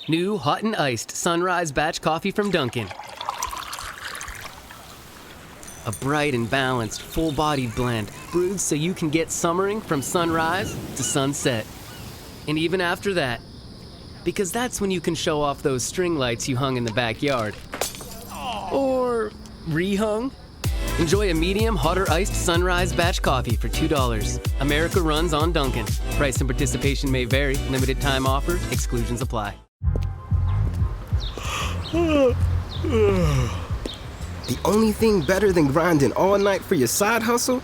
New hot and iced Sunrise Batch Coffee from Dunkin'. A bright and balanced, full-bodied blend brewed so you can get summering from sunrise to sunset. And even after that, because that's when you can show off those string lights you hung in the backyard. Or rehung. Enjoy a medium, hotter iced Sunrise Batch Coffee for $2. America runs on Dunkin'. Price and participation may vary. Limited time offer. Exclusions apply. The only thing better than grinding all night for your side hustle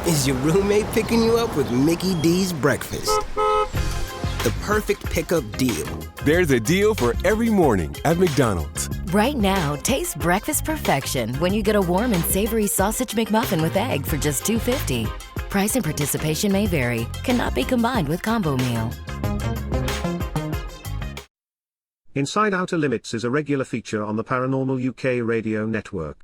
is your roommate picking you up with Mickey D's breakfast. The perfect pickup deal. There's a deal for every morning at McDonald's. Right now, taste breakfast perfection when you get a warm and savory sausage McMuffin with egg for just $2.50. Price and participation may vary. Cannot be combined with combo meal. Inside Outer Limits is a regular feature on the Paranormal UK radio network.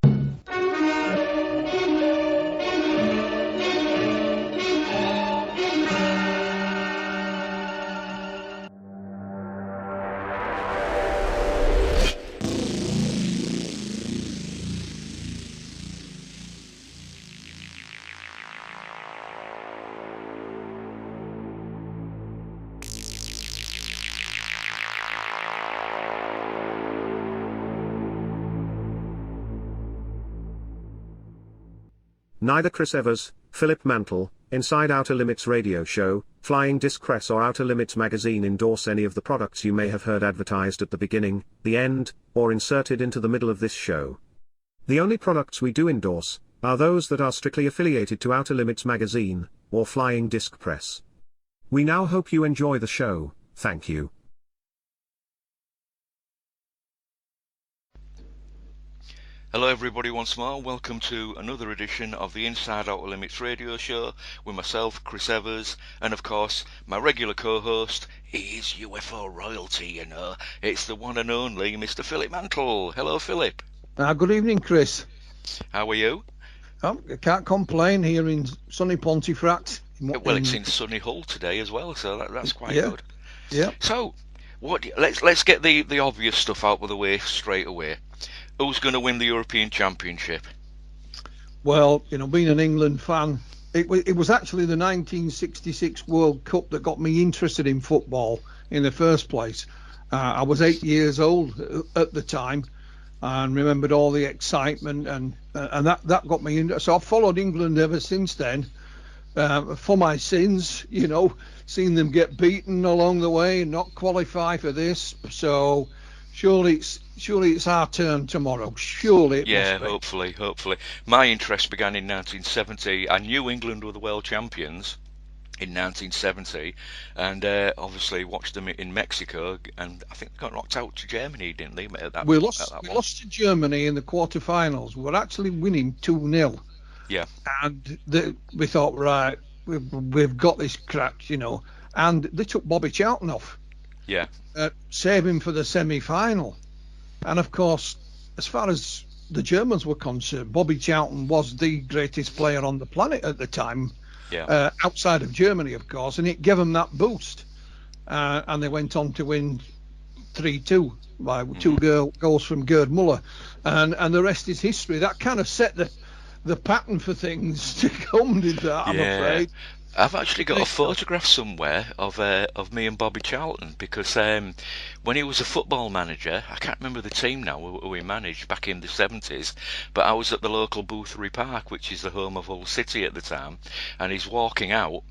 Neither Chris Evers, Philip Mantle, Inside Outer Limits radio show, Flying Disc Press or Outer Limits magazine endorse any of the products you may have heard advertised at the beginning, the end, or inserted into the middle of this show. The only products we do endorse are those that are strictly affiliated to Outer Limits magazine, or Flying Disc Press. We now hope you enjoy the show. Thank you. Hello everybody once more, welcome to another edition of the Inside Outer Limits radio show with myself, Chris Evers, and of course my regular co-host, he is UFO royalty, you know, it's the one and only Mr. Philip Mantle. Hello Philip. Good evening, Chris. How are you? I can't complain here in sunny Pontefract. Well, it's in sunny Hull today as well, so that's quite good. Yeah. So, let's get the obvious stuff out of the way straight away. Who's going to win the European Championship? Well, you know, being an England fan, it was actually the 1966 World Cup that got me interested in football in the first place. I was 8 years old at the time and remembered all the excitement and that got me into. So I've followed England ever since then. For my sins, you know, seeing them get beaten along the way and not qualify for this. So surely it's our turn tomorrow. Surely it must be. Hopefully. My interest began in 1970. I knew England were the world champions in 1970, and obviously watched them in Mexico, and I think they got knocked out to Germany, didn't they? We lost to Germany in the quarterfinals. We were actually winning 2-0. Yeah. And we thought, right, we've got this cracked, you know. And they took Bobby Charlton off. Yeah. Save him for the semi-final. And of course, as far as the Germans were concerned, Bobby Charlton was the greatest player on the planet at the time. Yeah. Outside of Germany, of course, and it gave them that boost. And they went on to win 3-2 by two goals from Gerd Muller. And the rest is history. That kind of set the pattern for things to come, did that, I'm afraid. I've actually got a photograph somewhere of me and Bobby Charlton, because when he was a football manager, I can't remember the team now who he managed back in the 70s, but I was at the local Boothery Park, which is the home of Hull City at the time, and he's walking out,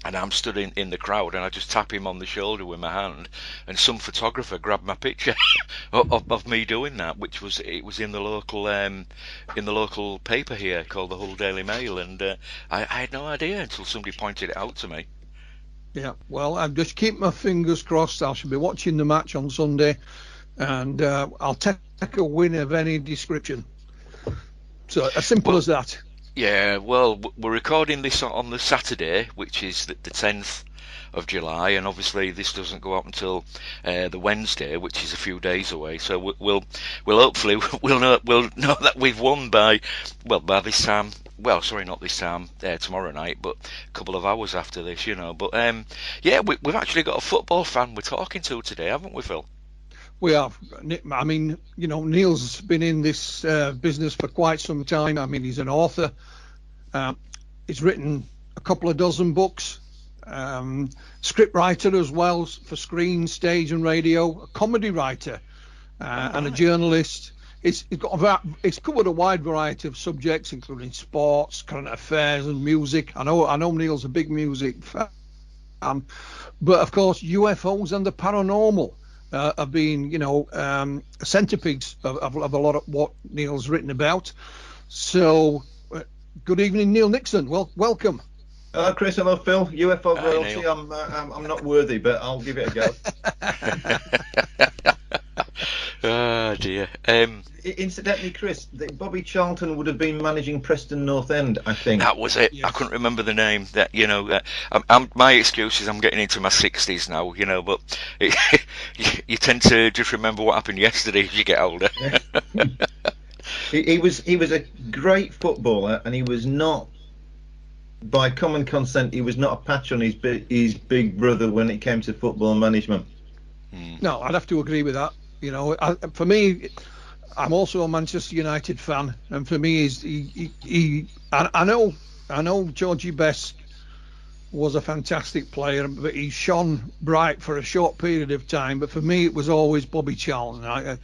and I'm stood in the crowd, and I just tap him on the shoulder with my hand, and some photographer grabbed my picture of me doing that, which was in the local paper here called the Hull Daily Mail, and I had no idea until somebody pointed it out to me. Yeah, well, I'm just keep my fingers crossed. I shall be watching the match on Sunday, and I'll take a win of any description. So as simple as that. Yeah, well, we're recording this on the Saturday, which is the 10th of July, and obviously this doesn't go up until the Wednesday, which is a few days away. So we'll hopefully we'll know that we've won by this time well, sorry, not this time, tomorrow night, but a couple of hours after this, But yeah, we've actually got a football fan we're talking to today, haven't we, Phil? We have. I mean, Neil's been in this business for quite some time. I mean, he's an author. He's written a couple of dozen books. Script writer as well for screen, stage, and radio. A comedy writer and a journalist. It's covered a wide variety of subjects, including sports, current affairs, and music. I know Neil's a big music fan, but of course UFOs and the paranormal have been, a centerpiece of a lot of what Neil's written about. So, good evening, Neil Nixon. Welcome. Hello, Chris. Hello, Phil. UFO Hi, royalty. Neil. I'm not worthy, but I'll give it a go. Oh dear. Incidentally, Chris, Bobby Charlton would have been managing Preston North End, I think. That was it. Yes. I couldn't remember the name. That my excuse is I'm getting into my 60s now. But you tend to just remember what happened yesterday as you get older. He was a great footballer, and he was not, by common consent, he was not a patch on his big brother when it came to football management. No, I'd have to agree with that. For me, I'm also a Manchester United fan, and for me, I know Georgie Best was a fantastic player, but he shone bright for a short period of time. But for me, it was always Bobby Charlton. I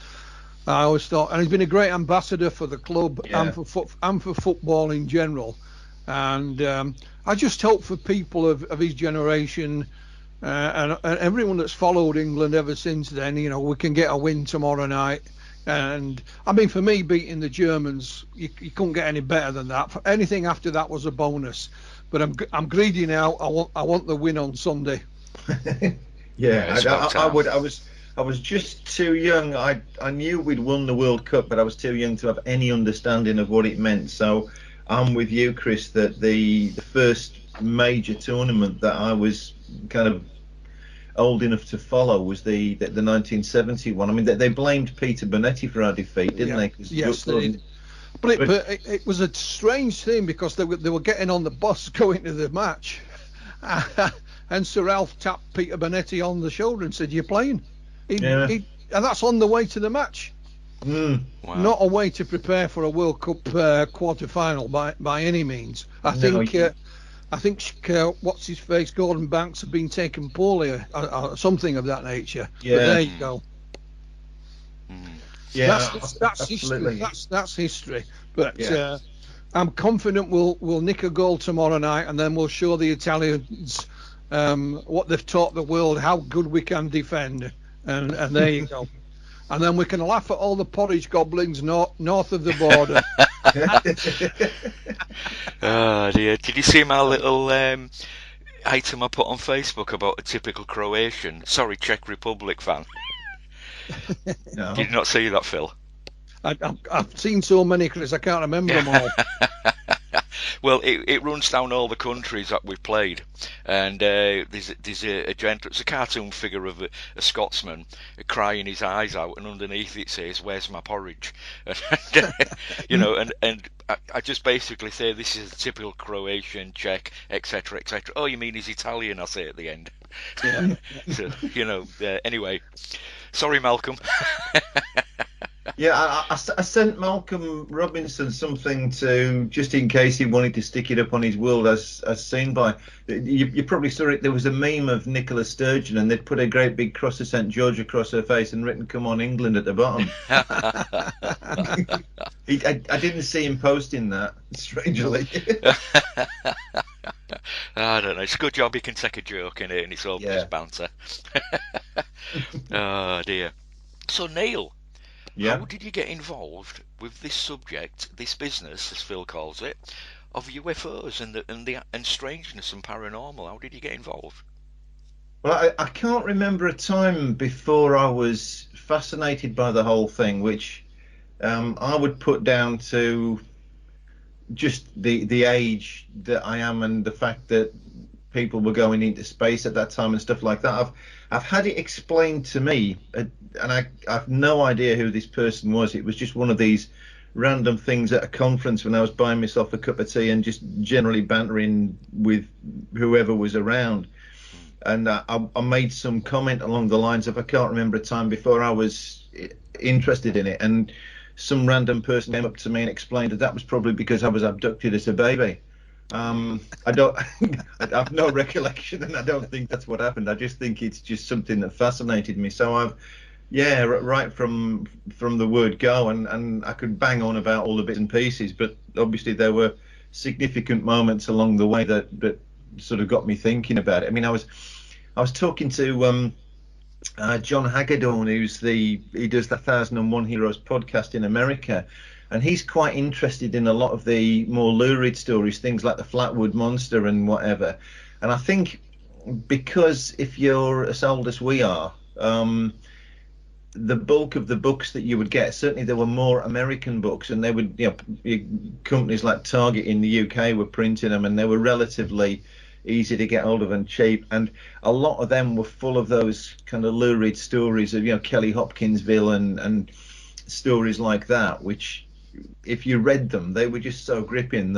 always thought, and he's been a great ambassador for the club and for football in general. And I just hope for people of his generation. And everyone that's followed England ever since then, we can get a win tomorrow night. And I mean, for me, beating the Germans, you couldn't get any better than that. For anything after that was a bonus. But I'm greedy now. I want the win on Sunday. Yeah, I was just too young. I knew we'd won the World Cup, but I was too young to have any understanding of what it meant. So I'm with you, Chris, that the first major tournament that I was kind of old enough to follow was the 1970 one. I mean, they blamed Peter Bonetti for our defeat, didn't they? Yes, they did. But it was a strange thing because they were getting on the bus going to the match, and Sir Alf tapped Peter Bonetti on the shoulder and said, "You're playing," and that's on the way to the match. Wow. Not a way to prepare for a World Cup quarter-final by any means. I think what's his face, Gordon Banks, have been taken poorly or something of that nature. Yeah. But there you go. Yeah, that's history. That's history. But I'm confident we'll nick a goal tomorrow night, and then we'll show the Italians what they've taught the world, how good we can defend. And there you go. And then we can laugh at all the porridge goblins north of the border. Oh dear. Did you see my little item I put on Facebook about a typical Czech Republic fan? No. Did you not see that, Phil? I've seen so many, Chris, I can't remember them all. Well, it runs down all the countries that we've played, and there's a gent, it's a cartoon figure of a Scotsman crying his eyes out, and underneath it says, "Where's my porridge?" And I just basically say this is a typical Croatian, Czech, etc., etc. Oh, you mean he's Italian? I say at the end. Yeah. So anyway, sorry, Malcolm. Yeah, I sent Malcolm Robinson something to, just in case he wanted to stick it up on his world as seen by. You probably saw it. There was a meme of Nicola Sturgeon, and they'd put a great big cross of St George across her face and written "Come on, England" at the bottom. I didn't see him posting that, strangely. I don't know. It's a good job he can take a joke in it, and it's all just banter. Oh dear. So Neil. Yeah. How did you get involved with this subject, this business, as Phil calls it, of UFOs and strangeness and paranormal? How did you get involved? Well, I can't remember a time before I was fascinated by the whole thing, which I would put down to just the age that I am and the fact that people were going into space at that time and stuff like that. I've had it explained to me, and I've no idea who this person was. It was just one of these random things at a conference when I was buying myself a cup of tea and just generally bantering with whoever was around. And I made some comment along the lines of, I can't remember a time before I was interested in it, and some random person came up to me and explained that was probably because I was abducted as a baby. I have no recollection, and I don't think that's what happened. I just think it's just something that fascinated me. So I've, right from the word go, and I could bang on about all the bits and pieces, but obviously there were significant moments along the way that sort of got me thinking about it. I mean, I was talking to John Hagedorn, he does the 1001 Heroes podcast in America, and he's quite interested in a lot of the more lurid stories, things like the Flatwood Monster and whatever. And I think because if you're as old as we are, the bulk of the books that you would get, certainly there were more American books, and they would, companies like Target in the UK were printing them, and they were relatively easy to get hold of and cheap, and a lot of them were full of those kind of lurid stories of Kelly Hopkinsville and stories like that, which if you read them, they were just so gripping.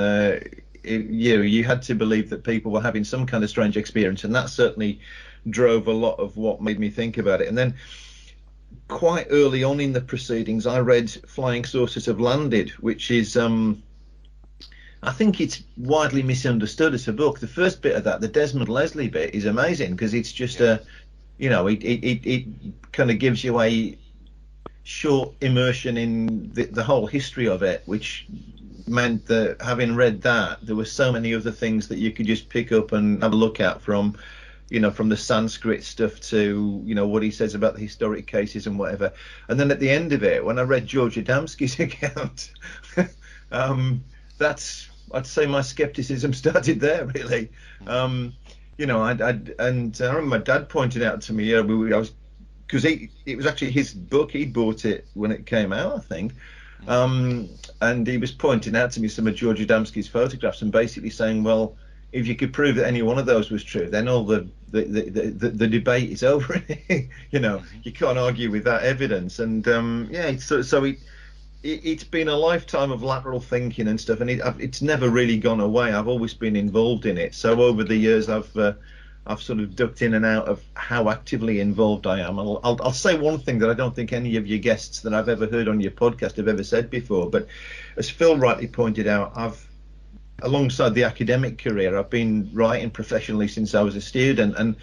You had to believe that people were having some kind of strange experience, and that certainly drove a lot of what made me think about it. And then quite early on in the proceedings, I read Flying Saucers Have Landed, which is I think it's widely misunderstood as a book. The first bit of that, the Desmond Leslie bit, is amazing because it's just it kind of gives you a short immersion in the whole history of it, which meant that having read that, there were so many other things that you could just pick up and have a look at, from the Sanskrit stuff to, what he says about the historic cases and whatever. And then at the end of it, when I read George Adamski's account, I'd say my skepticism started there, really. I remember my dad pointed out to me, because it was actually his book. He bought it when it came out, I think. And he was pointing out to me some of George Adamski's photographs and basically saying, well, if you could prove that any one of those was true, then all the debate is over. You can't argue with that evidence. And it's been a lifetime of lateral thinking and stuff, and it's never really gone away. I've always been involved in it. So over the years, I've sort of ducked in and out of how actively involved I am. I'll say one thing that I don't think any of your guests that I've ever heard on your podcast have ever said before, but as Phil rightly pointed out, alongside the academic career, I've been writing professionally since I was a student, and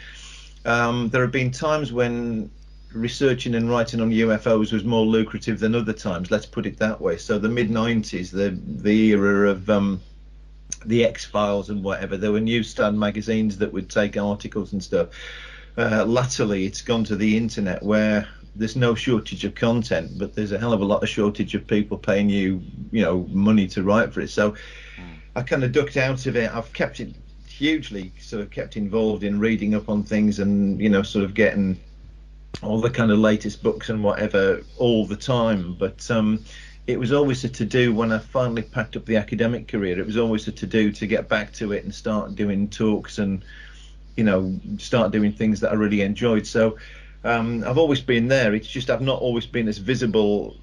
there have been times when researching and writing on UFOs was more lucrative than other times, let's put it that way. So the mid-90s, the era of the X-Files and whatever, there were newsstand magazines that would take articles and stuff. Latterly, it's gone to the internet, where there's no shortage of content, but there's a hell of a lot of shortage of people paying you money to write for it. So I kind of ducked out of it. I've kept it hugely kept involved in reading up on things and sort of getting all the kind of latest books and whatever all the time. But it was always a to-do when I finally packed up the academic career. It was always a to-do to get back to it and start doing talks and start doing things that I really enjoyed. So I've always been there. It's just I've not always been as visible,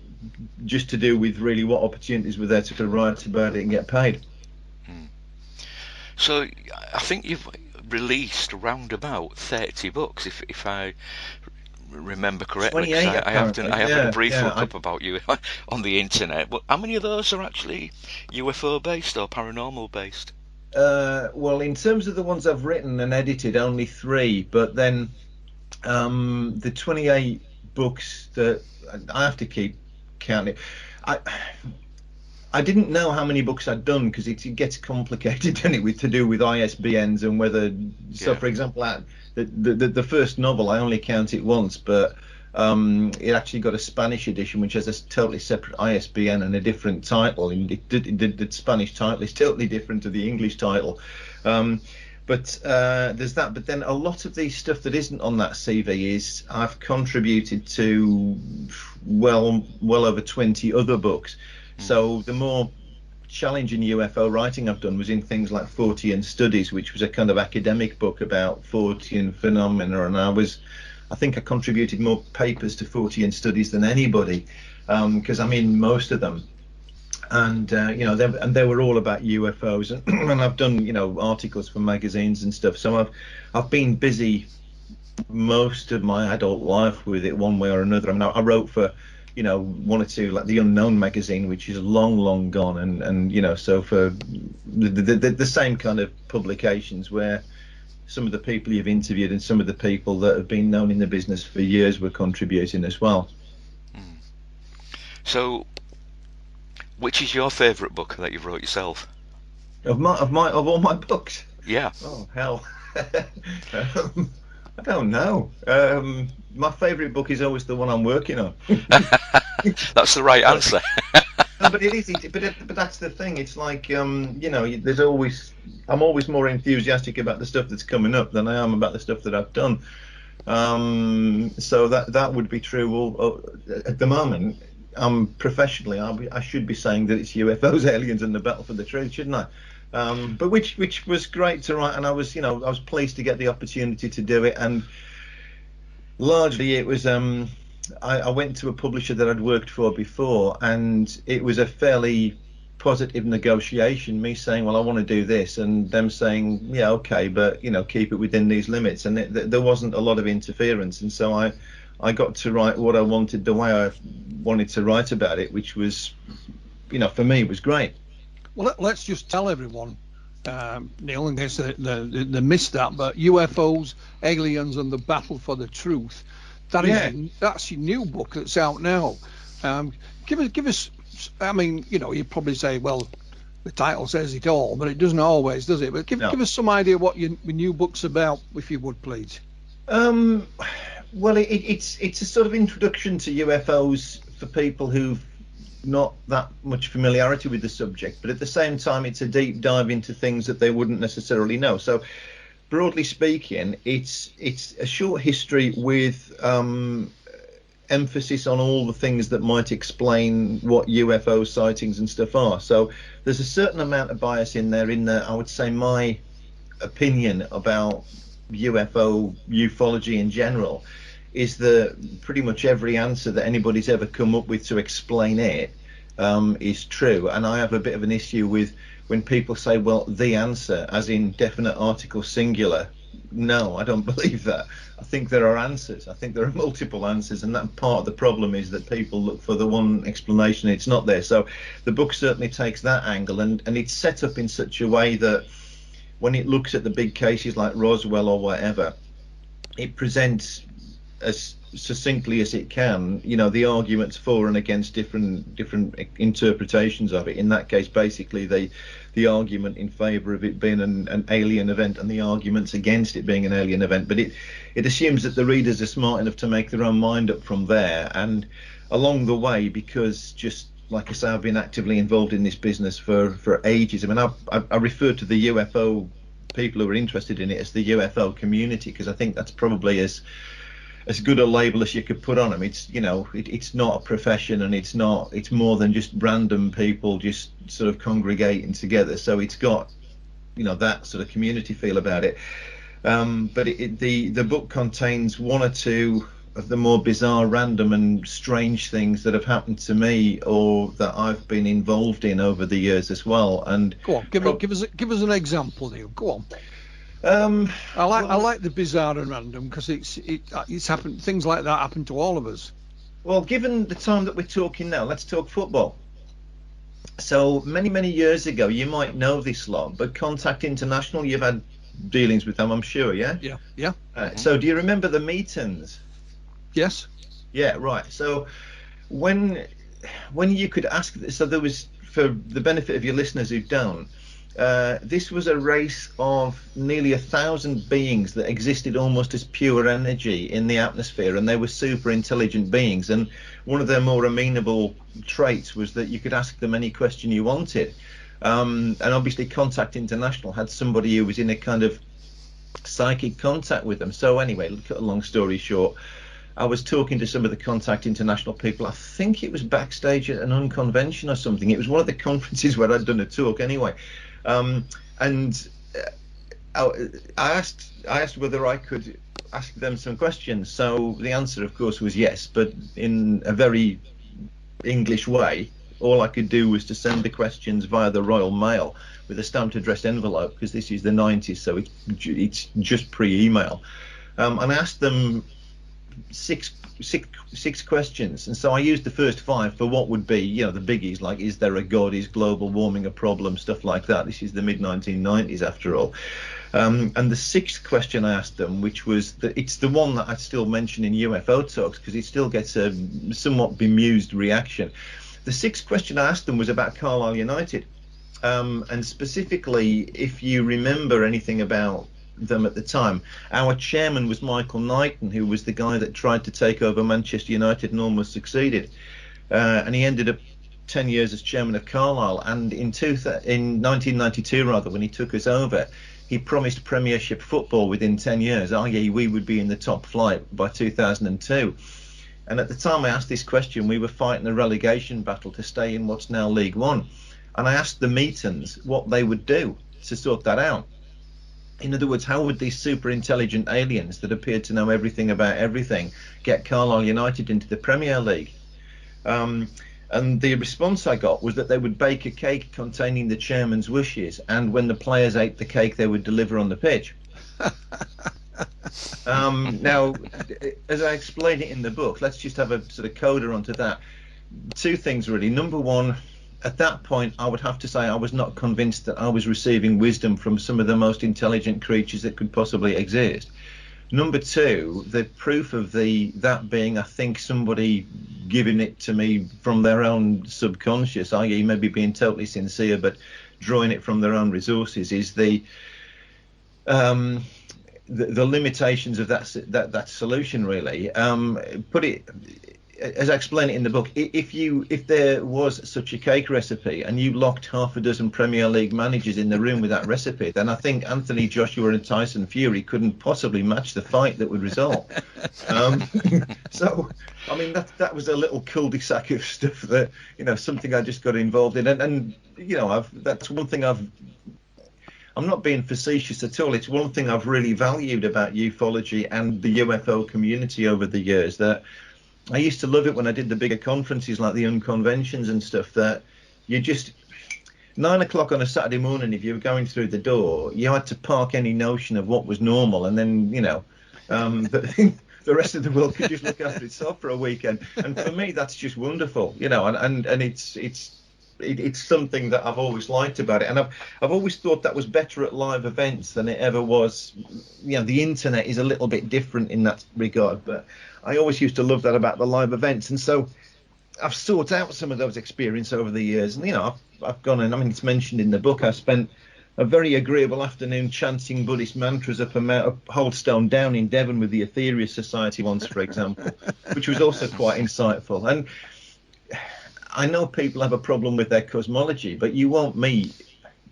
just to do with really what opportunities were there to write about it and get paid. So I think you've released around about 30 books, if I remember correctly. I have a brief look up about you on the internet. But how many of those are actually UFO based or paranormal based? Well, in terms of the ones I've written and edited, only 3. But then the 28 books that I have to keep counting. I didn't know how many books I'd done, because it gets complicated, doesn't it, to do with ISBNs and whether. So, for example, the first novel, I only count it once, but it actually got a Spanish edition, which has a totally separate ISBN and a different title. And the Spanish title is totally different to the English title. But there's that. But then a lot of the stuff that isn't on that CV is I've contributed to well over 20 other books. So the more challenging UFO writing I've done was in things like Fortean Studies, which was a kind of academic book about Fortean phenomena, and I think I contributed more papers to Fortean Studies than anybody, because I'm in most of them. and they were all about UFOs, and I've done articles for magazines and stuff. So I've been busy most of my adult life with it one way or another. I mean, I wrote for one or two, like the Unknown magazine, which is long gone, and so for the same kind of publications where some of the people you've interviewed and some of the people that have been known in the business for years were contributing as well. So, which is your favourite book that you've wrote yourself? Of all my books? Yeah. Oh hell. I don't know. My favourite book is always the one I'm working on. That's the right answer. No, but it is. But that's the thing. It's like there's always. I'm always more enthusiastic about the stuff that's coming up than I am about the stuff that I've done. So that would be true. At the moment, professionally, I should be saying that it's UFOs, aliens, and the battle for the truth, shouldn't I? But which was great to write, and I was pleased to get the opportunity to do it, and largely it was I went to a publisher that I'd worked for before, and it was a fairly positive negotiation, me saying, well, I want to do this, and them saying, yeah, okay, but keep it within these limits, and there wasn't a lot of interference, and so I got to write what I wanted, the way I wanted to write about it, which was, for me, it was great. Well, let's just tell everyone, Neil, in case they missed that, but UFOs, aliens, and the battle for the truth. That's your new book that's out now. Give us. I mean, you probably say, well, the title says it all, but it doesn't always, does it? But give us some idea what your new book's about, if you would, please. Well, it's a sort of introduction to UFOs for people who've not that much familiarity with the subject, but at the same time it's a deep dive into things that they wouldn't necessarily know. So broadly speaking, it's a short history with emphasis on all the things that might explain what UFO sightings and stuff are. So there's a certain amount of bias in there. I would say my opinion about ufology in general is that pretty much every answer that anybody's ever come up with to explain it is true. And I have a bit of an issue with when people say, well, the answer, as in definite article singular. No, I don't believe that. I think there are answers. I think there are multiple answers, and that part of the problem is that people look for the one explanation. It's not there. So the book certainly takes that angle, and it's set up in such a way that when it looks at the big cases like Roswell or whatever, it presents as succinctly as it can, the arguments for and against different interpretations of it. In that case, basically the argument in favor of it being an alien event and the arguments against it being an alien event. But it assumes that the readers are smart enough to make their own mind up from there. And along the way, because just like I say, I've been actively involved in this business for ages. I mean, I refer to the UFO people who are interested in it as the UFO community, because I think that's probably as good a label as you could put on them. It's it's not a profession, and it's more than just random people just sort of congregating together. So it's got that sort of community feel about it. But the book contains one or two of the more bizarre, random and strange things that have happened to me or that I've been involved in over the years as well. And go on, give us an example, Neil. Go on. I like the bizarre and random, because it's happened. Things like that happen to all of us. Well, given the time that we're talking now, let's talk football. So many years ago, you might know this lot, but Contact International, you've had dealings with them, I'm sure, yeah? Yeah. So do you remember the Meetings? Yes. Yeah, right. So when you could ask, so there was, for the benefit of your listeners who don't, this was a race of nearly 1,000 beings that existed almost as pure energy in the atmosphere, and they were super intelligent beings. And one of their more amenable traits was that you could ask them any question you wanted. And obviously Contact International had somebody who was in a kind of psychic contact with them. So anyway, cut a long story short, I was talking to some of the Contact International people. I think it was backstage at an unconvention or something. It was one of the conferences where I'd done a talk anyway. And I asked whether I could ask them some questions. So the answer, of course, was yes, but in a very English way. all I could do was to send the questions via the Royal Mail with a stamped addressed envelope, because this is the 90s, so it's just pre-email. And I asked them six questions, and so I used the first 5 for what would be, the biggies, like, is there a God, is global warming a problem, stuff like that. This is the mid-1990s after all. And the 6th question I asked them, which was it's the one that I still mention in UFO talks because it still gets a somewhat bemused reaction. The 6th question I asked them was about Carlisle United, and specifically, if you remember anything about them at the time, our chairman was Michael Knighton, who was the guy that tried to take over Manchester United and almost succeeded, and he ended up 10 years as chairman of Carlisle. And in 1992, rather, when he took us over, he promised Premiership football within 10 years, i.e. we would be in the top flight by 2002. And at the time I asked this question, we were fighting a relegation battle to stay in what's now League One. And I asked the Meetons what they would do to sort that out. In other words, how would these super intelligent aliens that appeared to know everything about everything get Carlisle United into the Premier League? And the response I got was that they would bake a cake containing the chairman's wishes, and when the players ate the cake, they would deliver on the pitch. Now, as I explain it in the book, let's just have a sort of coda onto that. 2 things, really. Number one, at that point, I would have to say I was not convinced that I was receiving wisdom from some of the most intelligent creatures that could possibly exist. Number 2, the proof of that being, I think, somebody giving it to me from their own subconscious, i.e. maybe being totally sincere but drawing it from their own resources, is the limitations of that solution, really. Put it, as I explain it in the book, if there was such a cake recipe and you locked half a dozen Premier League managers in the room with that recipe, then I think Anthony Joshua and Tyson Fury couldn't possibly match the fight that would result. So, I mean, that was a little cul-de-sac of stuff that, something I just got involved in, and that's one thing I'm not being facetious at all. It's one thing I've really valued about ufology and the UFO community over the years, that I used to love it when I did the bigger conferences like the Unconventions and stuff, that you just 9 o'clock on a Saturday morning, if you were going through the door, you had to park any notion of what was normal, and then the rest of the world could just look after itself for a weekend. And for me, that's just wonderful, and it's something that I've always liked about it, and I've always thought that was better at live events than it ever was. The internet is a little bit different in that regard, but I always used to love that about the live events, and so I've sought out some of those experiences over the years. And I've gone, and I mean, it's mentioned in the book, I spent a very agreeable afternoon chanting Buddhist mantras up Holdstone Down in Devon with the Aetherius Society once, for example, which was also quite insightful. And I know people have a problem with their cosmology, but you won't meet.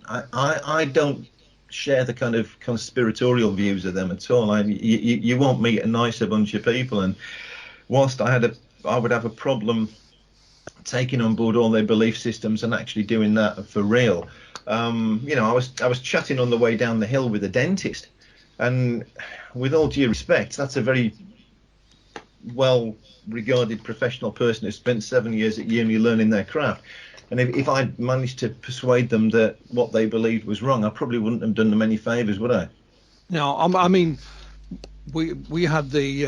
I don't share the kind of conspiratorial views of them at all. You won't meet a nicer bunch of people. And whilst I would have a problem taking on board all their belief systems and actually doing that for real. I was chatting on the way down the hill with a dentist, and with all due respect, that's a very well-regarded professional person who spent 7 years at uni learning their craft. And if I'd managed to persuade them that what they believed was wrong, I probably wouldn't have done them any favours, would I? No, I mean, we had the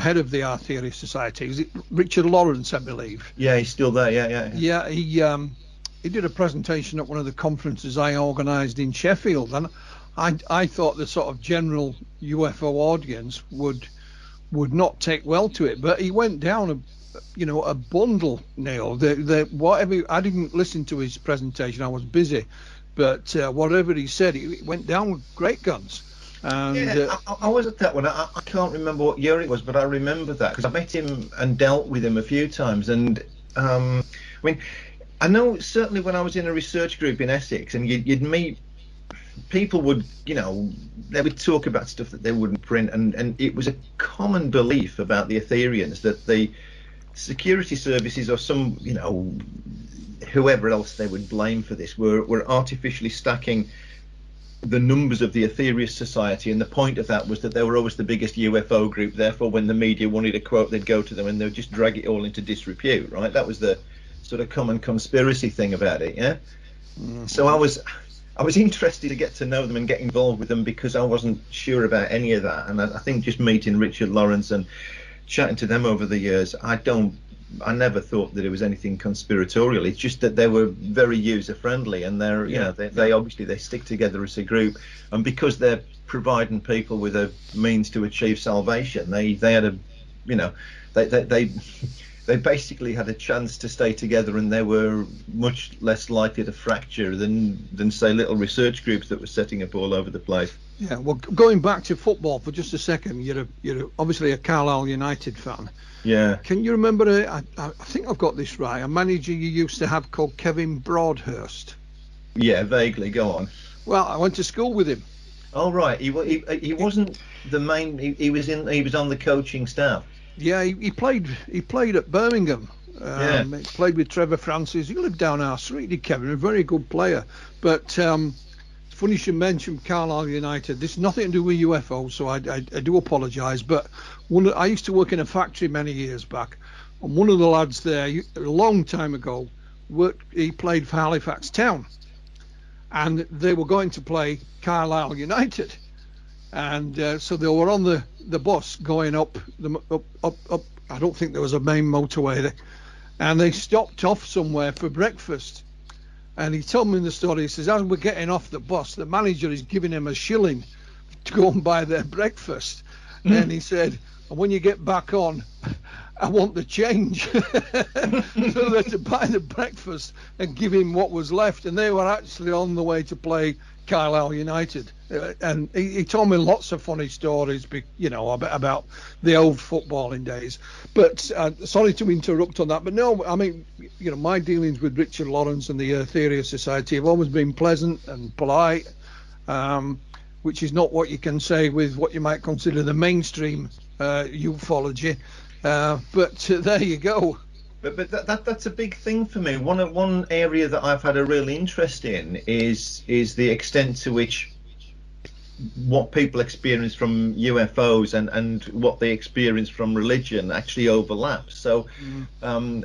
head of the Aetherius Society. Was it Richard Lawrence, I believe? Yeah, he's still there. Yeah. Yeah, he did a presentation at one of the conferences I organised in Sheffield, and I thought the sort of general UFO audience would not take well to it, but he went down a bundle, Neil. Whatever, I didn't listen to his presentation, I was busy, but whatever he said, it went down with great guns. And, I was at that one. I can't remember what year it was, but I remember that because I met him and dealt with him a few times. And I mean, I know certainly when I was in a research group in Essex, and you'd meet people, they would talk about stuff that they wouldn't print, and it was a common belief about the Aetherians that the security services or some, whoever else they would blame for this were artificially stacking the numbers of the Aetherius Society, and the point of that was that they were always the biggest UFO group. Therefore, when the media wanted a quote, they'd go to them and they'd just drag it all into disrepute. Right? That was the sort of common conspiracy thing about it, yeah. So I was interested to get to know them and get involved with them because I wasn't sure about any of that. And I think just meeting Richard Lawrence and chatting to them over the years, I never thought that it was anything conspiratorial. It's just that they were very user friendly, and they're they obviously they stick together as a group, and because they're providing people with a means to achieve salvation, they had a they basically had a chance to stay together, and they were much less likely to fracture than say little research groups that were setting up all over the place. Yeah, well, going back to football for just a second, you're obviously a Carlisle United fan. Yeah. Can you remember? I think I've got this right. A manager you used to have called Kevin Broadhurst. Yeah, vaguely. Go on. Well, I went to school with him. Oh right, he wasn't the main. He was on the coaching staff. Yeah, he played at Birmingham. He played with Trevor Francis. He lived down our street, did Kevin, a very good player. But it's funny you should mention Carlisle United. This is nothing to do with UFOs, so I do apologise. But I used to work in a factory many years back, and one of the lads there, a long time ago, he played for Halifax Town, and they were going to play Carlisle United. And so they were on the bus going up. I don't think there was a main motorway there, and they stopped off somewhere for breakfast. And he told me in the story, he says, as we're getting off the bus, the manager is giving him a shilling to go and buy their breakfast. And he said, and when you get back on, I want the change. So they had to buy the breakfast and give him what was left. And they were actually on the way to play Carlisle United. And he told me lots of funny stories, about the old footballing days. But sorry to interrupt on that. But no, I mean, my dealings with Richard Lawrence and the Etheria Society have always been pleasant and polite, which is not what you can say with what you might consider the mainstream ufology. But there you go. But that's a big thing for me. One area that I've had a real interest in is the extent to which what people experience from UFOs and what they experience from religion actually overlaps. So, I've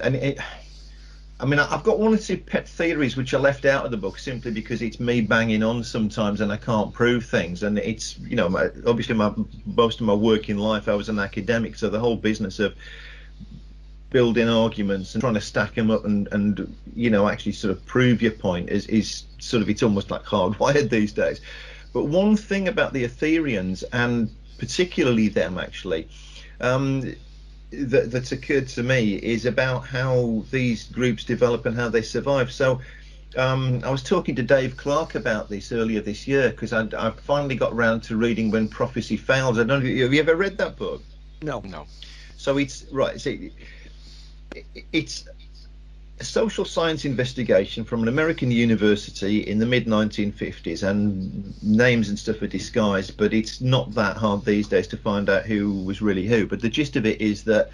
got one or two pet theories which are left out of the book simply because it's me banging on sometimes and I can't prove things. And it's, obviously most of my working life I was an academic, so the whole business of building arguments and trying to stack them up and actually sort of prove your point is sort of, it's almost like hardwired these days. But one thing about the Etherians, and particularly them actually, that's occurred to me is about how these groups develop and how they survive. So I was talking to Dave Clark about this earlier this year because I finally got round to reading When Prophecy Fails. I don't know, have you ever read that book? No. So it's right. It's a social science investigation from an American university in the mid-1950s, and names and stuff are disguised, but it's not that hard these days to find out who was really who. But the gist of it is that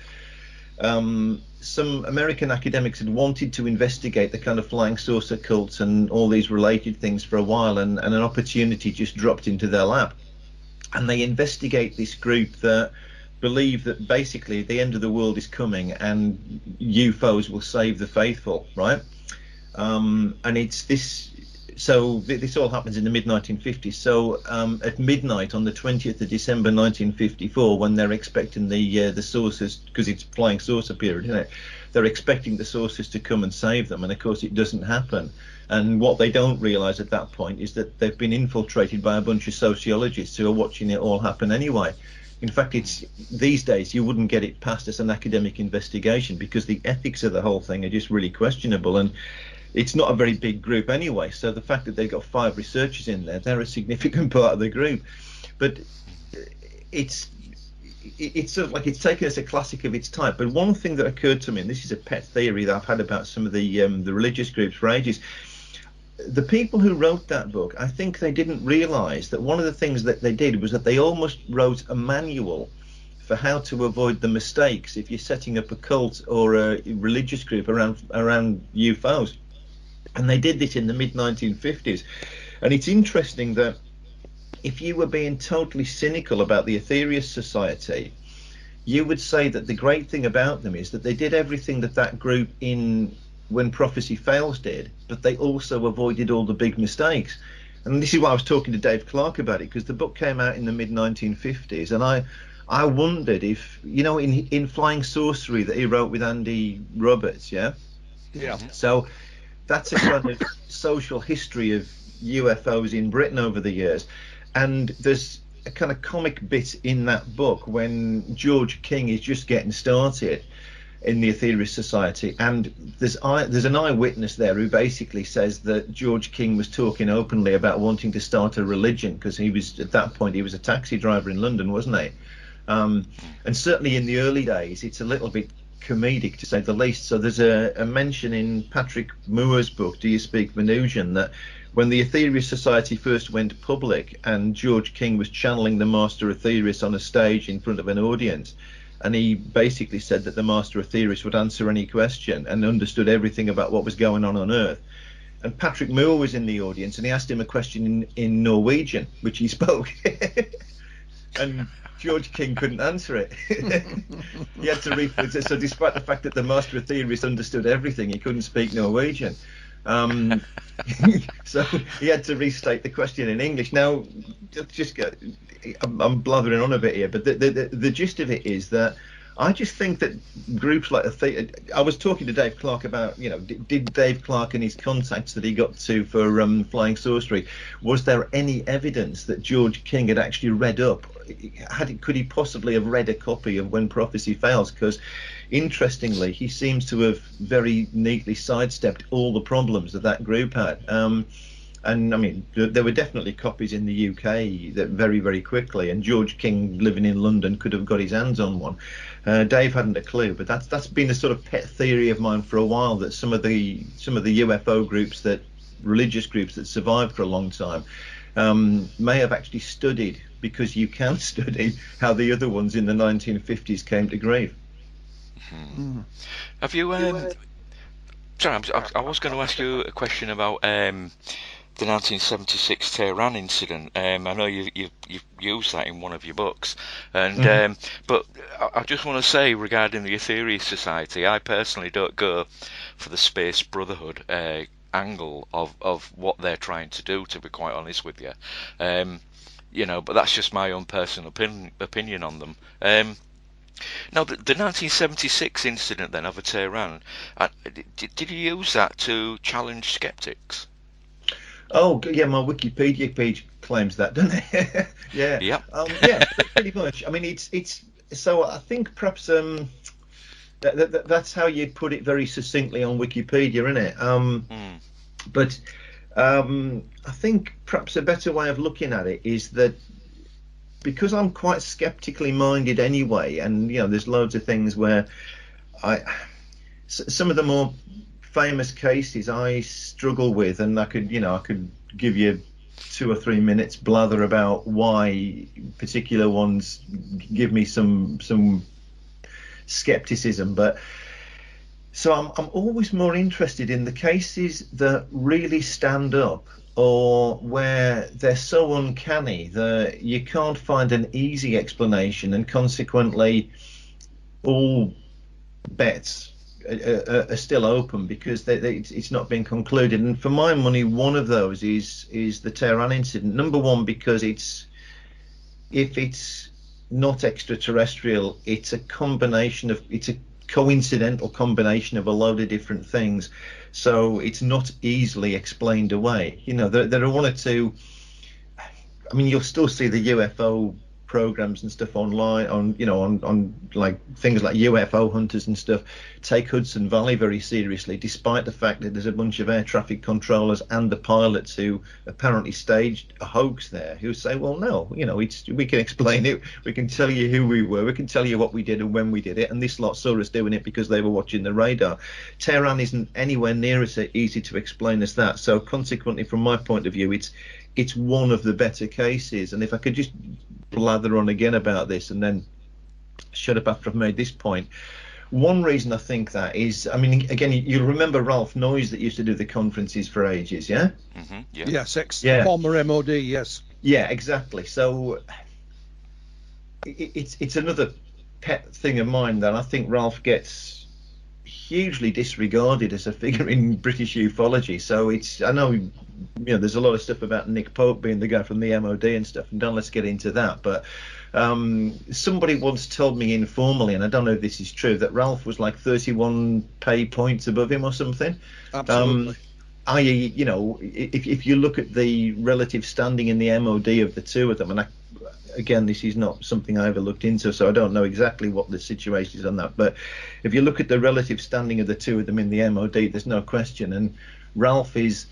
some American academics had wanted to investigate the kind of flying saucer cults and all these related things for a while, and an opportunity just dropped into their lap. And they investigate this group that believe that basically the end of the world is coming and UFOs will save the faithful, right? And it's this. So this all happens in the mid-1950s. So at midnight on the 20th of December 1954, when they're expecting the saucers, because it's flying saucer period, isn't it? They're expecting the saucers to come and save them, and of course it doesn't happen. And what they don't realise at that point is that they've been infiltrated by a bunch of sociologists who are watching it all happen anyway. In fact, it's these days you wouldn't get it past as an academic investigation because the ethics of the whole thing are just really questionable, and it's not a very big group anyway. So the fact that they've got 5 researchers in there, they're a significant part of the group. But it's sort of like it's taken as a classic of its type. But one thing that occurred to me, and this is a pet theory that I've had about some of the religious groups for ages. The people who wrote that book, I think they didn't realise that one of the things that they did was that they almost wrote a manual for how to avoid the mistakes if you're setting up a cult or a religious group around UFOs. And they did this in the mid-1950s. And it's interesting that if you were being totally cynical about the Etheria Society, you would say that the great thing about them is that they did everything that group in When Prophecy Fails did, but they also avoided all the big mistakes. And this is why I was talking to Dave Clark about it, because the book came out in the mid-1950s, and I wondered if, in Flying Sorcery that he wrote with Andy Roberts, yeah? Yeah. So that's a kind of social history of UFOs in Britain over the years. And there's a kind of comic bit in that book when George King is just getting started in the Aetherius Society, and there's an eyewitness there who basically says that George King was talking openly about wanting to start a religion, because he was, at that point, he was a taxi driver in London, wasn't he? And certainly in the early days, it's a little bit comedic, to say the least. So there's a mention in Patrick Moore's book, Do You Speak Venusian, that when the Aetherius Society first went public and George King was channeling the Master Aetherius on a stage in front of an audience, and he basically said that the Master Aetherius would answer any question and understood everything about what was going on Earth. And Patrick Moore was in the audience, and he asked him a question in Norwegian, which he spoke. And George King couldn't answer it. He had to read. So despite the fact that the Master Aetherius understood everything, he couldn't speak Norwegian. So he had to restate the question in English. Now, I'm blathering on a bit here, but the gist of it is that I just think that groups like I was talking to Dave Clark about, did Dave Clark and his contacts that he got to for Flying Sorcery, was there any evidence that George King had actually read up? Could he possibly have read a copy of When Prophecy Fails? Because interestingly, he seems to have very neatly sidestepped all the problems that group had. And I mean, there were definitely copies in the UK that very, very quickly, and George King, living in London, could have got his hands on one. Dave hadn't a clue, but that's been a sort of pet theory of mine for a while, that some of the UFO groups, religious groups that survived for a long time, may have actually studied, because you can study how the other ones in the 1950s came to grief. Mm-hmm. Have you? Sorry, I was going to ask you a question about the 1976 Tehran incident. I know you've used that in one of your books, and but I just want to say, regarding the Aetherius Society, I personally don't go for the Space Brotherhood angle of what they're trying to do, to be quite honest with you. But that's just my own personal opinion on them. Now, the 1976 incident then of Tehran, did you use that to challenge skeptics? Oh, yeah, my Wikipedia page claims that, doesn't it? Yeah. Yep. Yeah, pretty much. I mean, it's so I think perhaps that's how you'd put it very succinctly on Wikipedia, isn't it? But I think perhaps a better way of looking at it is that, because I'm quite skeptically minded anyway, and there's loads of things where some of the more famous cases I struggle with, and I could give you 2 or 3 minutes blather about why particular ones give me some skepticism, but so I'm always more interested in the cases that really stand up, or where they're so uncanny that you can't find an easy explanation, and consequently all bets are still open because it's not been concluded. And for my money, one of those is the Tehran incident. Number one, because if it's not extraterrestrial, it's a coincidental combination of a load of different things, so it's not easily explained away. There are one or two. I mean, you'll still see the UFO programs and stuff online on like things like UFO hunters and stuff take Hudson Valley very seriously, despite the fact that there's a bunch of air traffic controllers and the pilots who apparently staged a hoax there, who say, well, no, we can explain it, we can tell you who we were, we can tell you what we did and when we did it, and this lot saw us doing it because they were watching the radar. Tehran isn't anywhere near as easy to explain as that, so consequently, from my point of view, it's one of the better cases. And if I could just blather on again about this and then shut up after I've made this point, one reason I think that is, I mean, again, you remember Ralph Noyes that used to do the conferences for ages, yeah? Mm-hmm, yeah. Yes, former MOD, yes. Yeah, exactly. So it's another pet thing of mine that I think Ralph gets hugely disregarded as a figure in British ufology. So I know, there's a lot of stuff about Nick Pope being the guy from the MOD and stuff, and don't let's get into that. But somebody once told me informally, and I don't know if this is true, that Ralph was like 31 pay points above him or something. Absolutely. I.e., if you look at the relative standing in the MOD of the two of them, and again, this is not something I ever looked into, so I don't know exactly what the situation is on that. But if you look at the relative standing of the two of them in the MOD, there's no question. And Ralph is,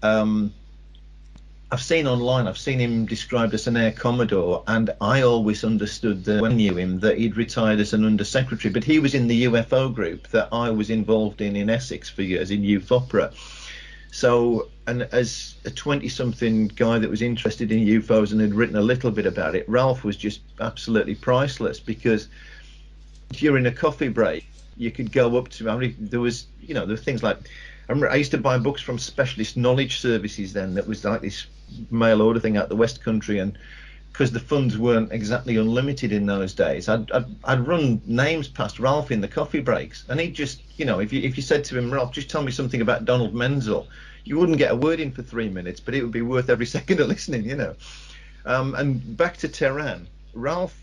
I've seen him described as an Air Commodore, and I always understood that when I knew him that he'd retired as an Under-Secretary, but he was in the UFO group that I was involved in Essex for years, in UFOPRA. So, and as a 20-something guy that was interested in UFOs and had written a little bit about it, Ralph was just absolutely priceless, because during a coffee break, you could go up to, there were things like, I remember I used to buy books from Specialist Knowledge Services then, that was like this mail order thing out the West Country, and because the funds weren't exactly unlimited in those days, I'd run names past Ralph in the coffee breaks, and he'd just, if you said to him, Ralph, just tell me something about Donald Menzel, you wouldn't get a word in for 3 minutes, but it would be worth every second of listening, And back to Tehran, Ralph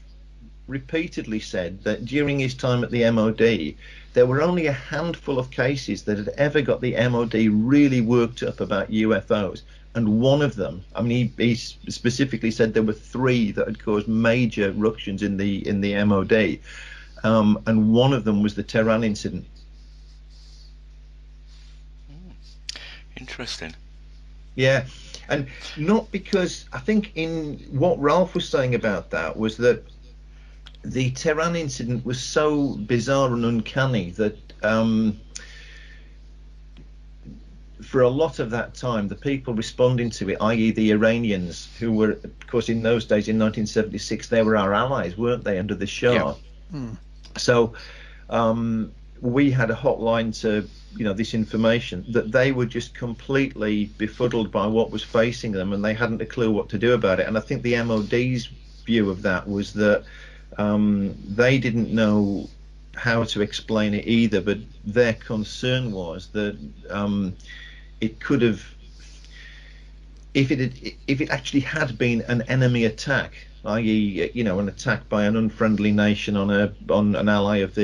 repeatedly said that during his time at the MOD, there were only a handful of cases that had ever got the MOD really worked up about UFOs. And one of them, he specifically said there were 3 that had caused major ructions in the MOD, and one of them was the Tehran incident. Interesting. Yeah, and not because, I think in what Ralph was saying about that was that the Tehran incident was so bizarre and uncanny that for a lot of that time, the people responding to it, i.e. the Iranians, who were, of course, in those days, in 1976, they were our allies, weren't they, under the Shah? Yeah. So we had a hotline to, this information, that they were just completely befuddled by what was facing them, and they hadn't a clue what to do about it. And I think the MOD's view of that was that they didn't know how to explain it either, but their concern was that it could have, if it actually had been an enemy attack, i.e., an attack by an unfriendly nation on an ally of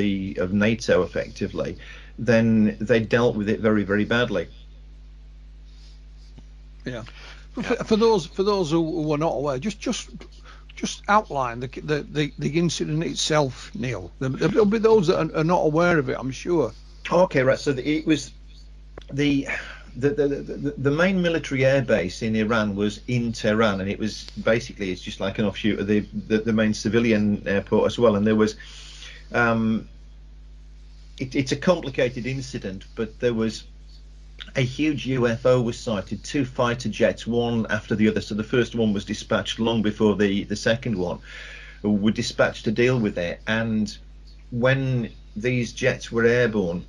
NATO, effectively, then they dealt with it very, very badly. Yeah. For those who are not aware, just outline the incident itself, Neil. There'll be those that are not aware of it, I'm sure. Okay, right. So it was the main military air base in Iran was in Tehran, and it was basically, it's just like an offshoot of the main civilian airport as well. And there was it's a complicated incident, but there was a huge UFO was sighted, 2 fighter jets, one after the other. So the first one was dispatched long before the second one were dispatched to deal with it. And when these jets were airborne,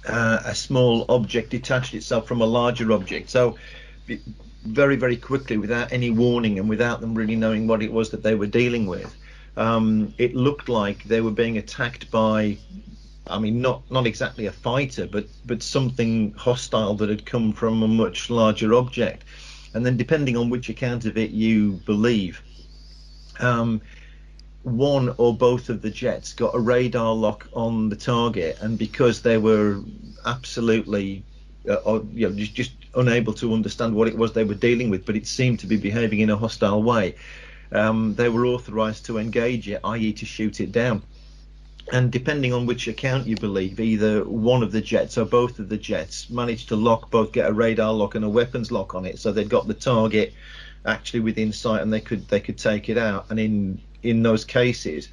a small object detached itself from a larger object. So very, very quickly, without any warning and without them really knowing what it was that they were dealing with, it looked like they were being attacked by, not exactly a fighter, but something hostile that had come from a much larger object. And then, depending on which account of it you believe, one or both of the jets got a radar lock on the target, and because they were absolutely just unable to understand what it was they were dealing with, but it seemed to be behaving in a hostile way, they were authorized to engage it, i.e. to shoot it down. And depending on which account you believe, either one of the jets or both of the jets managed to get a radar lock and a weapons lock on it, so they'd got the target actually within sight and they could take it out. And in those cases,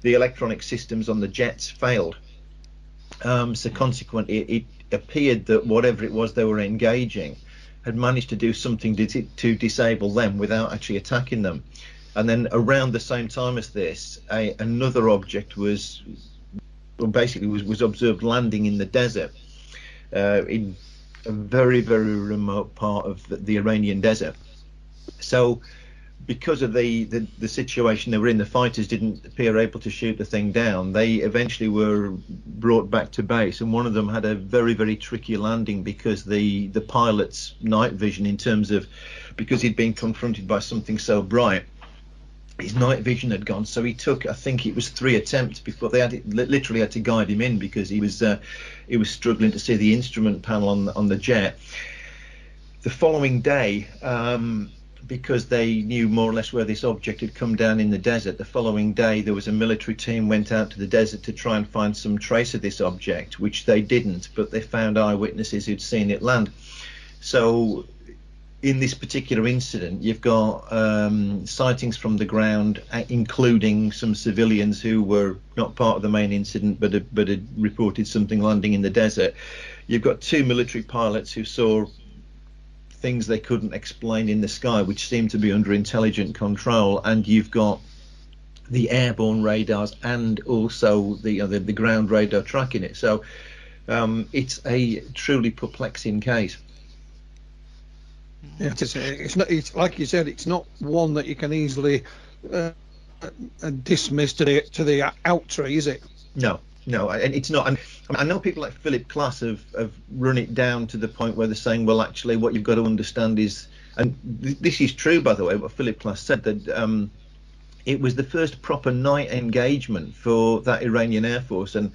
the electronic systems on the jets failed. So consequently, it appeared that whatever it was they were engaging had managed to do something to disable them without actually attacking them. And then around the same time as this, another object was observed landing in the desert, in a very, very remote part of the Iranian desert. So because of the situation they were in, the fighters didn't appear able to shoot the thing down. They eventually were brought back to base, and one of them had a very, very tricky landing because the pilot's night vision, in terms of, because he'd been confronted by something so bright, his night vision had gone. So he took, I think it was 3 attempts before they literally had to guide him in, because he was struggling to see the instrument panel on the jet. The following day, because they knew more or less where this object had come down in the desert, the following day there was a military team went out to the desert to try and find some trace of this object, which they didn't, but they found eyewitnesses who'd seen it land. So in this particular incident, you've got sightings from the ground, including some civilians who were not part of the main incident but had reported something landing in the desert. You've got 2 military pilots who saw things they couldn't explain in the sky, which seemed to be under intelligent control, and you've got the airborne radars and also the ground radar tracking it. So it's a truly perplexing case. Yeah, it's not. It's like you said. It's not one that you can easily dismiss to the out tree, is it? No, and it's not. And I know people like Philip Klass have run it down to the point where they're saying, well, actually, what you've got to understand is, and this is true, by the way, what Philip Klass said, that it was the first proper night engagement for that Iranian Air Force, and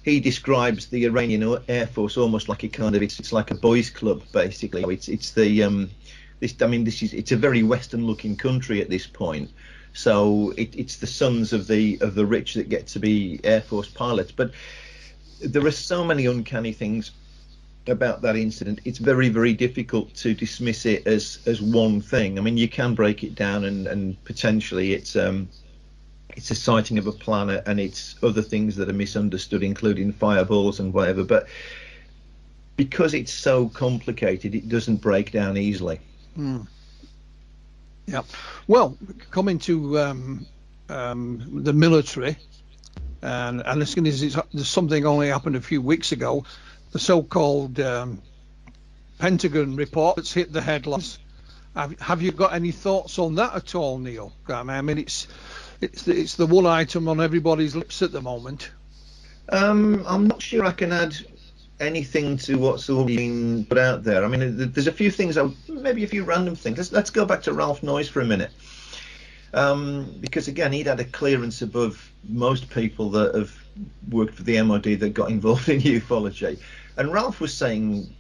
he describes the Iranian Air Force almost like a kind of, it's like a boys' club, basically. It's a very Western-looking country at this point. So it's the sons of the rich that get to be Air Force pilots. But there are so many uncanny things about that incident. It's very, very difficult to dismiss it as one thing. I mean, you can break it down and potentially it's a sighting of a planet, and it's other things that are misunderstood, including fireballs and whatever. But because it's so complicated, it doesn't break down easily. Yeah. Well, coming to the military, and there's something only happened a few weeks ago, the so-called Pentagon report that's hit the headlines. Have you got any thoughts on that at all, Neil? I mean, it's the one item on everybody's lips at the moment. I'm not sure I can add anything to what's already been put out there. I mean, there's a few things, maybe a few random things. Let's go back to Ralph Noyes for a minute, because again, he'd had a clearance above most people that have worked for the MOD that got involved in ufology. And Ralph was saying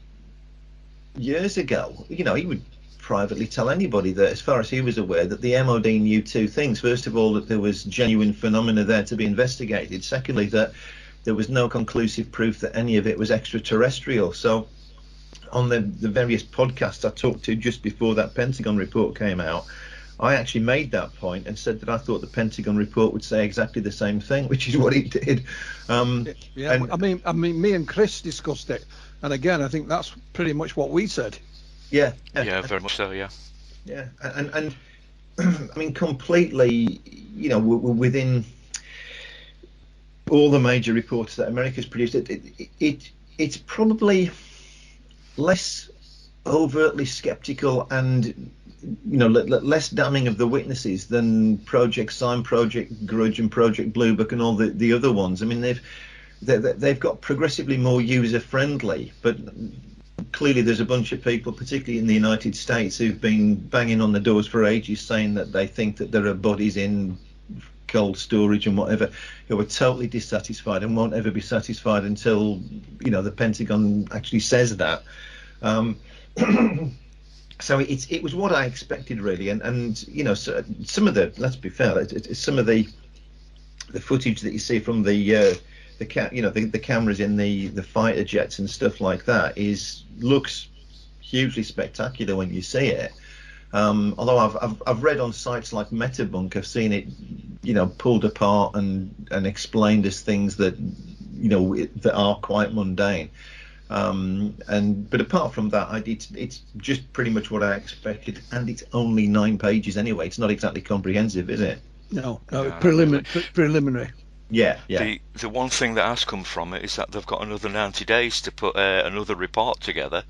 years ago, he would privately tell anybody that, as far as he was aware, that the MOD knew 2 things. First of all, that there was genuine phenomena there to be investigated. Secondly, that there was no conclusive proof that any of it was extraterrestrial. So on the various podcasts I talked to just before that Pentagon report came out, I actually made that point and said that I thought the Pentagon report would say exactly the same thing, which is what it did. Yeah, I mean, me and Chris discussed it, and again, I think that's pretty much what we said. Yeah, very much so. Yeah. And I mean, completely, within all the major reports that America's produced, it's probably less overtly skeptical and less damning of the witnesses than Project Sign, Project Grudge, and Project Blue Book and all the other ones. I mean, they've got progressively more user friendly, but clearly there's a bunch of people, particularly in the United States, who've been banging on the doors for ages saying that they think that there are bodies in cold storage and whatever, who are totally dissatisfied and won't ever be satisfied until the Pentagon actually says that. So it was what I expected, really, and so some of the, let's be fair, some of the footage that you see from the cameras in the fighter jets and stuff like that looks hugely spectacular when you see it. Although I've read on sites like Metabunk, I've seen it, pulled apart and explained as things that that are quite mundane. But apart from that, it's just pretty much what I expected, and it's only 9 pages anyway. It's not exactly comprehensive, is it? No, preliminary. Yeah. The one thing that has come from it is that they've got another 90 days to put another report together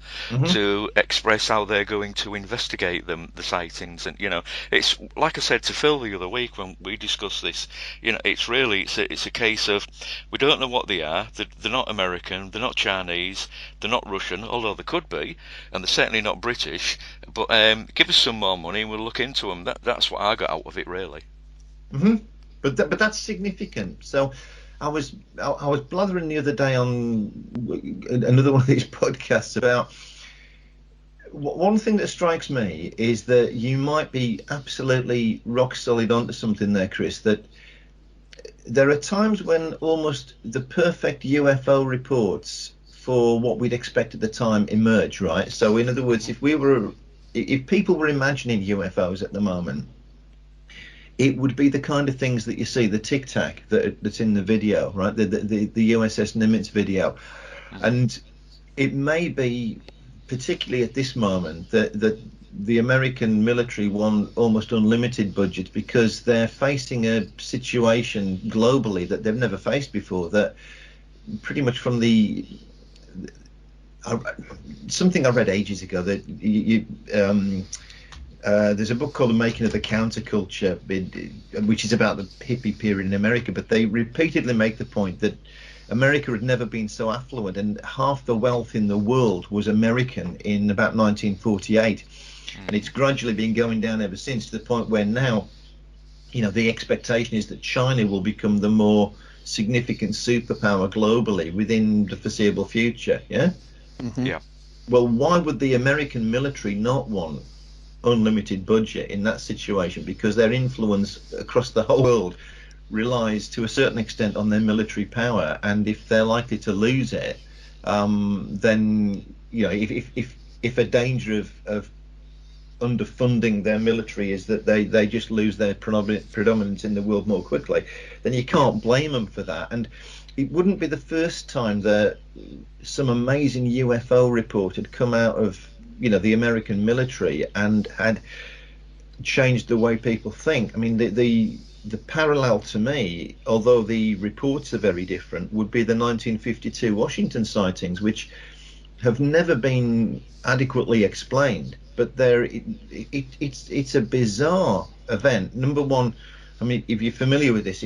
to express how they're going to investigate the sightings. And it's like I said to Phil the other week when we discussed this. It's a case of we don't know what they are. They're not American. They're not Chinese. They're not Russian, although they could be, and they're certainly not British. But give us some more money and we'll look into them. That's what I got out of it, really. But that's significant. So I was blathering the other day on another one of these podcasts about one thing that strikes me is that you might be absolutely rock solid onto something there, Chris, that there are times when almost the perfect UFO reports for what we'd expect at the time emerge, right? So in other words, if people were imagining UFOs at the moment, it would be the kind of things that you see, the Tic Tac that's in the video, right? The USS Nimitz video. And it may be, particularly at this moment, that the American military want almost unlimited budgets because they're facing a situation globally that they've never faced before, that pretty much from something I read ages ago, that there's a book called The Making of the Counterculture, which is about the hippie period in America, but they repeatedly make the point that America had never been so affluent, and half the wealth in the world was American in about 1948, and it's gradually been going down ever since, to the point where now, the expectation is that China will become the more significant superpower globally within the foreseeable future. Yeah. Yeah. Well, why would the American military not want unlimited budget in that situation? Because their influence across the whole world relies to a certain extent on their military power, and if they're likely to lose it, then if a danger of underfunding their military is that they just lose their predominance in the world more quickly, then you can't blame them for that. And it wouldn't be the first time that some amazing UFO report had come out of the American military and had changed the way people think. I mean, the parallel to me, although the reports are very different, would be the 1952 Washington sightings, which have never been adequately explained. But it's a bizarre event. Number one, I mean, if you're familiar with this,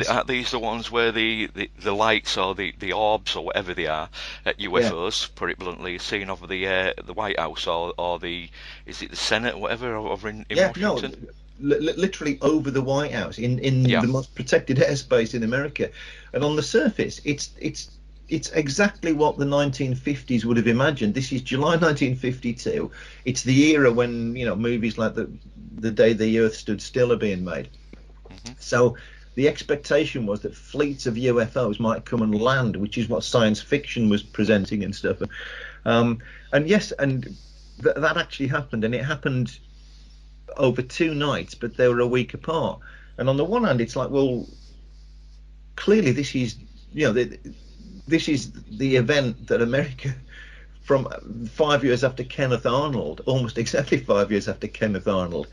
are these the ones where the lights or the orbs or whatever they are at UFOs, put it bluntly, seen over the White House or is it the Senate or whatever over in Washington? No, literally over the White House in the most protected airspace in America, and on the surface, it's exactly what the 1950s would have imagined. This is July 1952. It's the era when movies like the Day the Earth Stood Still are being made. So the expectation was that fleets of UFOs might come and land, which is what science fiction was presenting and stuff. And that actually happened, and it happened over 2 nights, but they were a week apart. And on the one hand, it's like, well, clearly this is this is the event that America, from 5 years after Kenneth Arnold, almost exactly 5 years after Kenneth Arnold,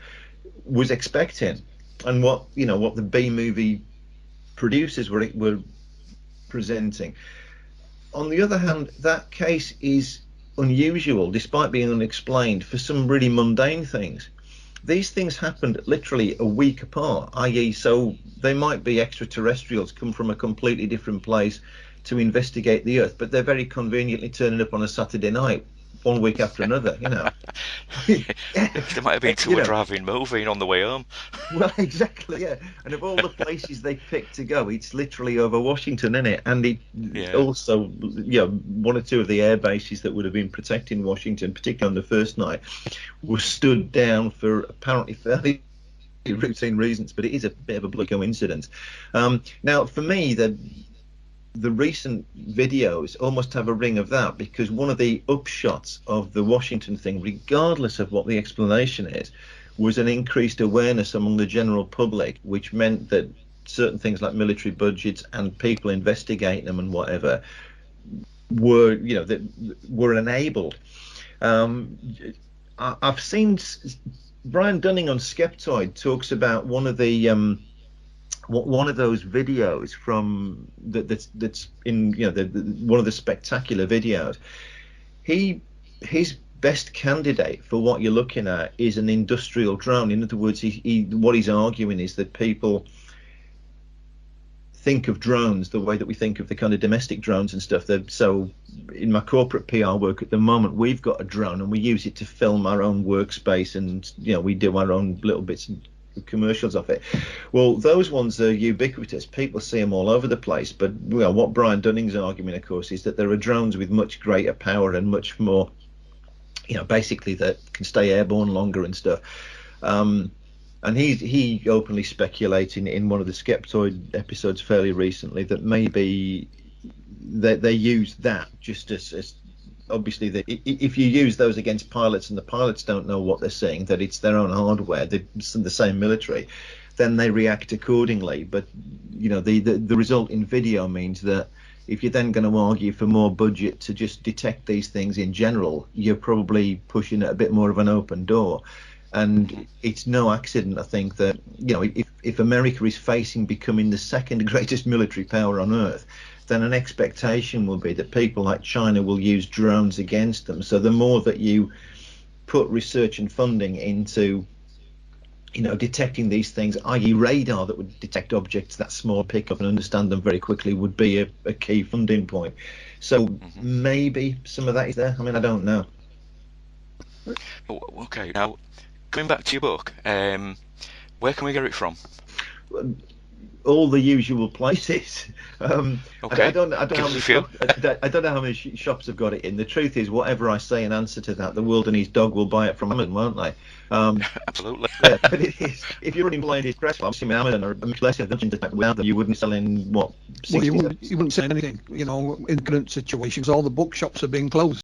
was expecting, and what the B-movie producers were presenting. On the other hand, that case is unusual, despite being unexplained, for some really mundane things. These things happened literally a week apart, i.e., so they might be extraterrestrials come from a completely different place to investigate the Earth, but they're very conveniently turning up on a Saturday night, 1 week after another. They might have been to a drive-in movie on the way home. Well, exactly, yeah. And of all the places they picked to go, it's literally over Washington, isn't it? And also, one or two of the air bases that would have been protecting Washington, particularly on the first night, were stood down for apparently fairly routine reasons. But it is a bit of a bloody coincidence. Now, for me, the recent videos almost have a ring of that, because one of the upshots of the Washington thing, regardless of what the explanation is, was an increased awareness among the general public, which meant that certain things like military budgets and people investigating them and whatever were enabled. I've seen Brian Dunning on Skeptoid talks about one of the one of those videos from that's in one of the spectacular videos. His best candidate for what you're looking at is an industrial drone. In other words, what he's arguing is that people think of drones the way that we think of the kind of domestic drones and stuff. So in my corporate PR work at the moment, we've got a drone and we use it to film our own workspace, and we do our own little bits and commercials of it. Well, those ones are ubiquitous. People see them all over the place. But what Brian Dunning's argument, of course, is that there are drones with much greater power and much more, basically that can stay airborne longer and stuff. And he openly speculated in one of the Skeptoid episodes fairly recently that maybe they use that just as obviously that if you use those against pilots and the pilots don't know what they're seeing, that it's their own hardware, the same military, then they react accordingly. But the result in video means that if you're then going to argue for more budget to just detect these things in general, you're probably pushing at a bit more of an open door. And it's no accident, I think, that if America is facing becoming the second greatest military power on earth, then an expectation will be that people like China will use drones against them. So the more that you put research and funding into detecting these things, i.e. radar that would detect objects that small, pick up and understand them very quickly, would be a key funding point. So maybe some of that is there. I mean, I don't know. Okay, now coming back to your book, where can we get it from? All the usual places. Okay. I don't know how many shops have got it in. The truth is, whatever I say in answer to that, the world and his dog will buy it from Amazon, won't they? Absolutely. Yeah, but it is. If you're running blind press clubs, Amazon are much less without them, you wouldn't sell in what? 60 Well, you wouldn't say anything. In current situations, all the bookshops are being closed.